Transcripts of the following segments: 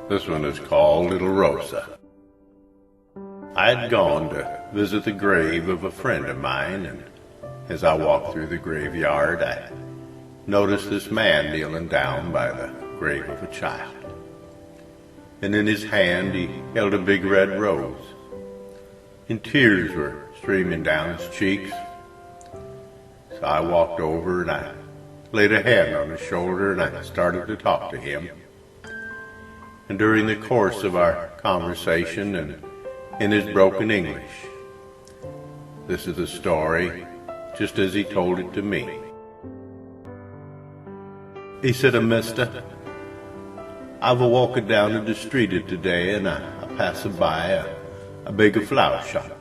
This one is called Little Rosa. I'd gone to visit the grave of a friend of mine, and as I walked through the graveyard, I noticed this man kneeling down by the grave of a child. And in his hand he held a big red rose, and tears were streaming down his cheeks. So I walked over and I laid a hand on his shoulder and I started to talk to him. And during the course of our conversation, and in his broken English, this is the story just as he told it to me. He said, "Mister, I was walking down the street today and I passed by a big flower shop.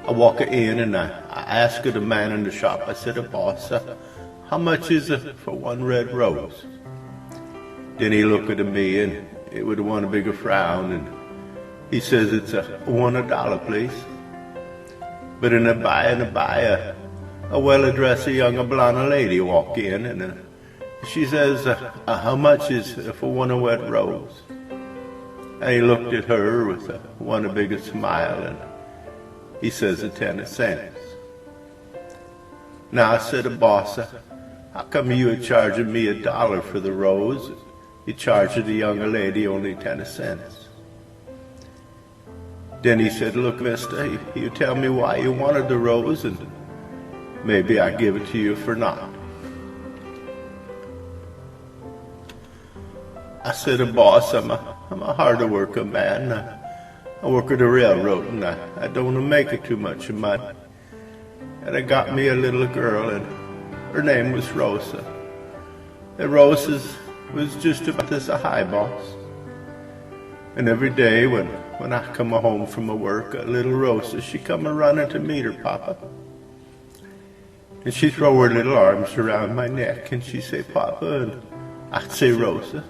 I walked in and I asked the man in the shop, I said, boss, how much is it for one red rose? Then he looked at me and it would one a bigger frown, and he says, it's $1, please. But in a buy, a well-dressed young blonde lady walk in, and she says, how much is for one wet rose? And he looked at her with one big smile, and he says, 10 cents. Now I said, boss, how come you are charging me $1 for the rose? You charged the young lady only 10 cents. Then he said, look, mister, you tell me why you wanted the rose, and maybe I give it to you for naught. I said, boss, I'm a hard worker man. I work at the railroad, and I don't make it too much money. And I got me a little girl, and her name was Rosa. And Rosa was just about as high, boss. And every day when I come home from work, little Rosa, she come running to meet her papa. And she throw her little arms around my neck, and she say, Papa, and I'd say, Rosa.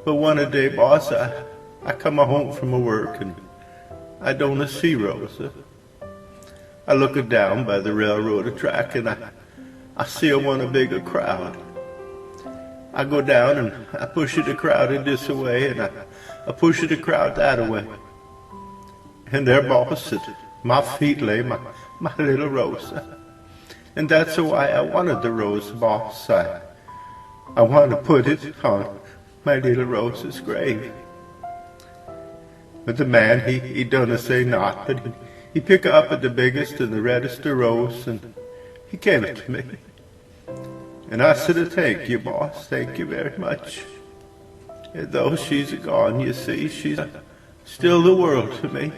But one day, boss, I come home from work, and I don't see Rosa. I look down by the railroad track, and I see one big crowd. I go down and I push the crowd in this way, and I push the crowd that way. And there, boss, at my feet lay my little Rosa. And that's why I wanted the rose, boss. I want to put it on my little Rosa's grave. But the man, he done say not, but he pick up the biggest and the reddest rose, and he gave it to me. And I said, thank you, boss, thank you very much. And though she's gone, you see, she's still the world to me.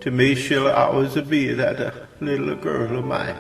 To me, she'll always be that little girl of mine.